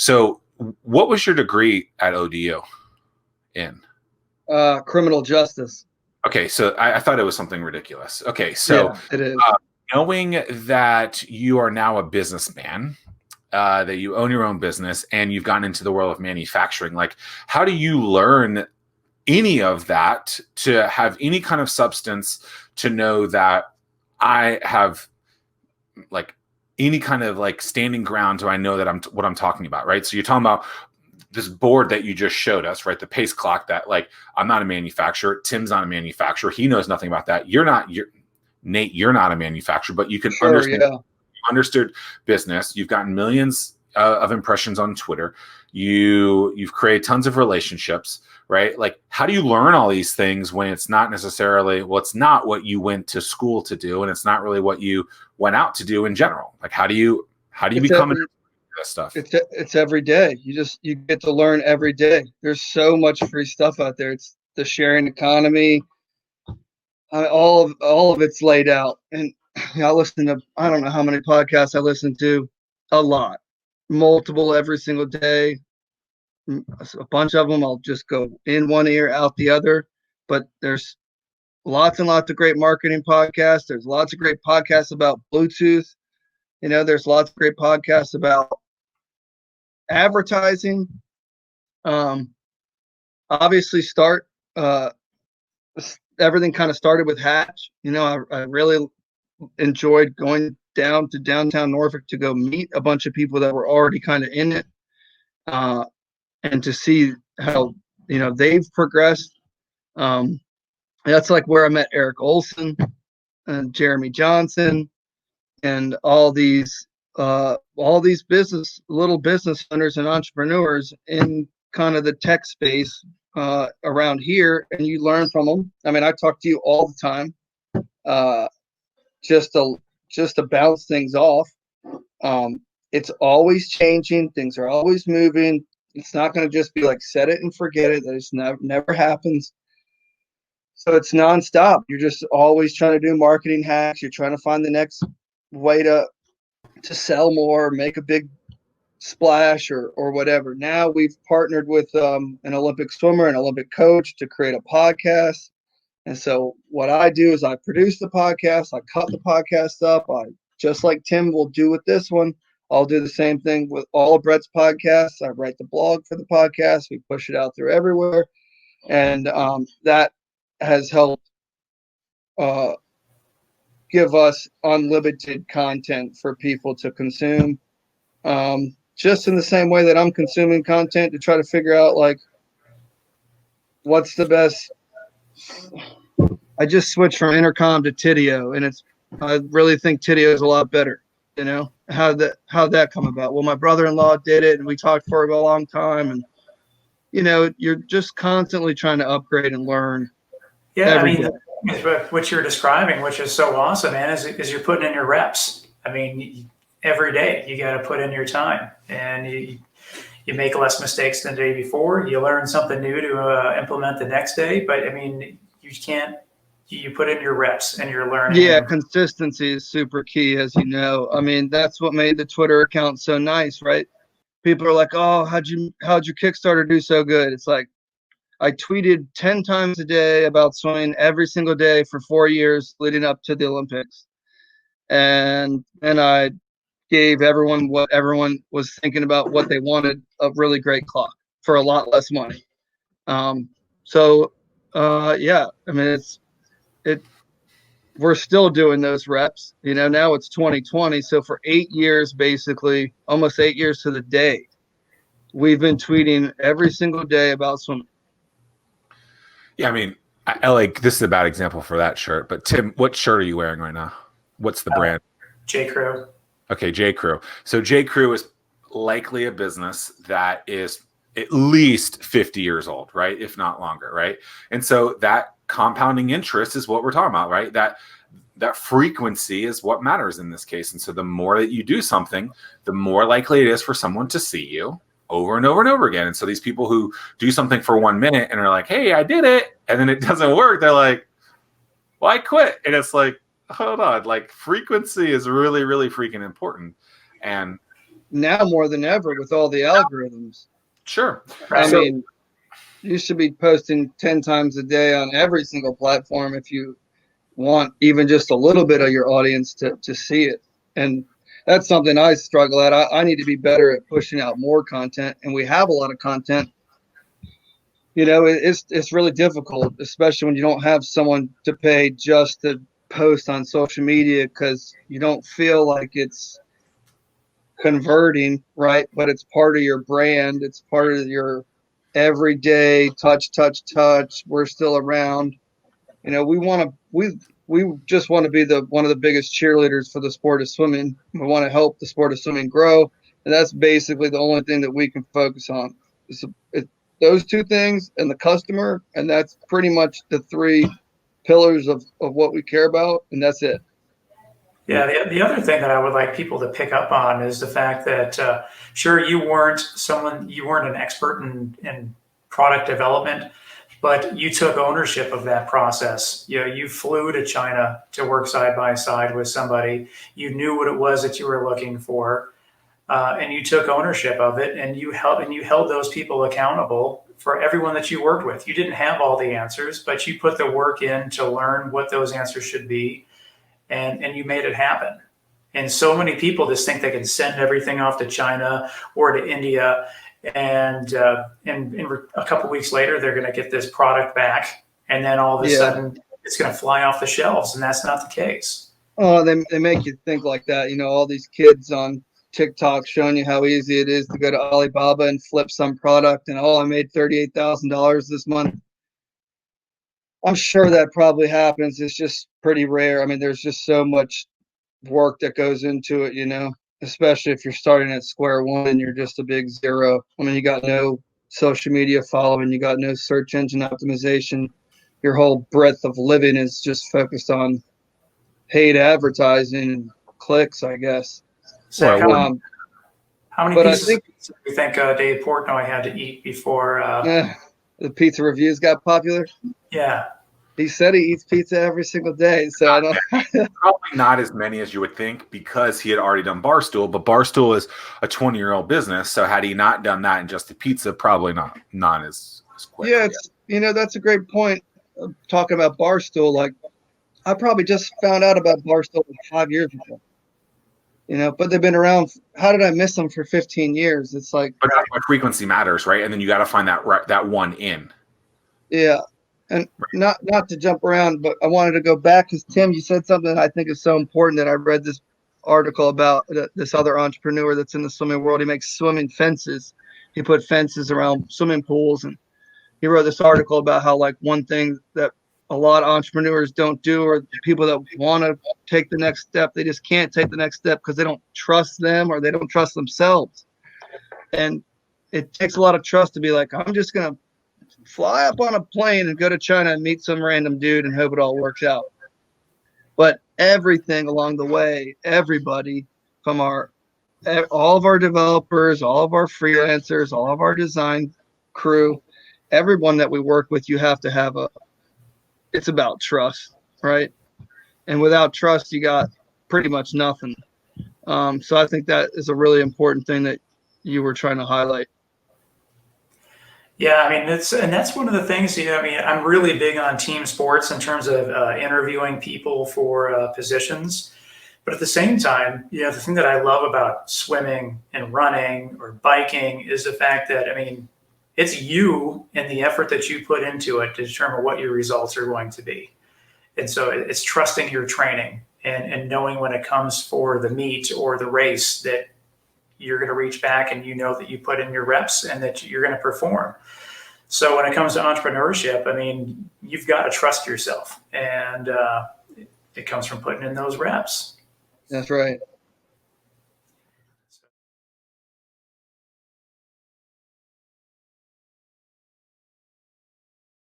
So what was your degree at ODU in? Criminal justice. Okay, so I thought it was something ridiculous. Okay, so Yeah, it is. knowing that you are now a businessman, that you own your own business and you've gotten into the world of manufacturing, like how do you learn any of that to have any kind of substance to know that I have like any kind of like standing ground, so I know that what I'm talking about, right? So you're talking about this board that you just showed us, right? The pace clock that like, I'm not a manufacturer. Tim's not a manufacturer. He knows nothing about that. Nate, you're not a manufacturer, but you can understand. Yeah. You understood business. You've gotten millions of impressions on Twitter. You've created tons of relationships, right? Like, how do you learn all these things when it's not necessarily, well, it's not what you went to school to do, and it's not really what you went out to do in general? Like, how do you become this stuff? It's every day. You get to learn every day. There's so much free stuff out there. It's the sharing economy. All of it's laid out. And I listen to, I don't know how many podcasts I listen to, a lot, multiple every single day. A bunch of them I'll just go in one ear, out the other. But there's lots and lots of great marketing podcasts. There's lots of great podcasts about Bluetooth. There's lots of great podcasts about advertising. Obviously everything kind of started with Hatch. I really enjoyed going down to downtown Norfolk to go meet a bunch of people that were already kind of in it, and to see how they've progressed. That's like where I met Eric Olson and Jeremy Johnson and all these little business owners and entrepreneurs in kind of the tech space around here, and you learn from them. I mean, I talk to you all the time, just to bounce things off. It's always changing. Things are always moving. It's not going to just be like set it and forget it. That just never happens. So it's nonstop. You're just always trying to do marketing hacks. You're trying to find the next way to sell more, make a big splash or whatever. Now we've partnered with an Olympic swimmer, an Olympic coach, to create a podcast. And so what I do is I produce the podcast, I cut the podcast up. Just like Tim will do with this one, I'll do the same thing with all of Brett's podcasts. I write the blog for the podcast. We push it out there everywhere. And that has helped give us unlimited content for people to consume. Just in the same way that I'm consuming content to try to figure out like what's the best. I just switched from Intercom to Tidio, and I really think Tidio is a lot better. How'd that come about? Well, my brother-in-law did it, and we talked for a long time, and you're just constantly trying to upgrade and learn. Yeah, I mean, what you're describing, which is so awesome, man, is you're putting in your reps. I mean, every day you got to put in your time, and you make less mistakes than the day before. You learn something new to implement the next day. But I mean, you put in your reps and you're learning. Yeah, consistency is super key, as you know. I mean, that's what made the Twitter account so nice, right? People are like, "Oh, how'd your Kickstarter do so good?" It's like, I tweeted 10 times a day about swimming every single day for 4 years leading up to the Olympics. And then I gave everyone what everyone was thinking about, what they wanted, a really great clock for a lot less money. Yeah, I mean, we're still doing those reps. Now it's 2020. So for 8 years, basically, almost 8 years to the day, we've been tweeting every single day about swimming. Yeah, I mean, this is a bad example for that shirt, but Tim, what shirt are you wearing right now? What's the brand? J. Crew. Okay, J. Crew. So J. Crew is likely a business that is at least 50 years old, right? If not longer, right? And so that compounding interest is what we're talking about, right? That frequency is what matters in this case. And so the more that you do something, the more likely it is for someone to see you over and over and over again. And so these people who do something for 1 minute and are like, "Hey, I did it," and then it doesn't work, they're like, "Well, I quit." And it's like, hold on, like frequency is really, really freaking important. And now more than ever with all the algorithms. Sure. I So- mean, you should be posting 10 times a day on every single platform if you want even just a little bit of your audience to see it. And that's something I struggle at. I need to be better at pushing out more content, and we have a lot of content. You know, it's really difficult, especially when you don't have someone to pay just to post on social media, because you don't feel like it's converting, right? But it's part of your brand. It's part of your everyday touch. We're still around. You know, we just want to be one of the biggest cheerleaders for the sport of swimming. We want to help the sport of swimming grow, and that's basically the only thing that we can focus on. It's those two things and the customer, and that's pretty much the three pillars of what we care about, and that's it. Yeah, the other thing that I would like people to pick up on is the fact that sure, you weren't an expert in product development, but you took ownership of that process. You know, you flew to China to work side by side with somebody. You knew what it was that you were looking for, and you took ownership of it, and you held those people accountable for everyone that you worked with. You didn't have all the answers, but you put the work in to learn what those answers should be. And you made it happen. And so many people just think they can send everything off to China or to India, and a couple of weeks later, they're going to get this product back, and then all of a sudden, it's going to fly off the shelves, and that's not the case. Oh, they make you think like that. You know, all these kids on TikTok showing you how easy it is to go to Alibaba and flip some product, and I made $38,000 this month. I'm sure that probably happens. It's just pretty rare. I mean, there's just so much work that goes into it, you know, especially if you're starting at square one and you're just a big zero. I mean, you got no social media following, you got no search engine optimization. Your whole breadth of living is just focused on paid advertising and clicks, I guess. Zack, how many pieces do you think Dave Portnoy had to eat before? The pizza reviews got popular? Yeah. He said he eats pizza every single day, so I don't. Probably not as many as you would think, because he had already done Barstool. But Barstool is a 20-year-old business, so had he not done that and just the pizza, probably not as quick. Yeah, that's a great point. Talking about Barstool, like I probably just found out about Barstool 5 years ago. You know, but they've been around. How did I miss them for 15 years? It's like, but that's why frequency matters, right? And then you got to find that one in. Yeah, and not to jump around, but I wanted to go back because Tim, you said something that I think is so important. That I read this article about this other entrepreneur that's in the swimming world. He makes swimming fences. He put fences around swimming pools, and he wrote this article about how, like, one thing that a lot of entrepreneurs don't do, or people that want to take the next step, they just can't take the next step because they don't trust them or they don't trust themselves. And it takes a lot of trust to be like, I'm just going to fly up on a plane and go to China and meet some random dude and hope it all works out. But everything along the way, everybody from all of our developers, all of our freelancers, all of our design crew, everyone that we work with, you have to have it's about trust, right? And without trust, you got pretty much nothing. So I think that is a really important thing that you were trying to highlight. Yeah, I mean, that's one of the things. You know, I mean, I'm really big on team sports in terms of interviewing people for positions. But at the same time, you know, the thing that I love about swimming and running or biking is the fact that, I mean, it's you and the effort that you put into it to determine what your results are going to be. And so it's trusting your training and knowing when it comes for the meet or the race that you're going to reach back and you know that you put in your reps and that you're going to perform. So when it comes to entrepreneurship, I mean, you've got to trust yourself, and it comes from putting in those reps. That's right.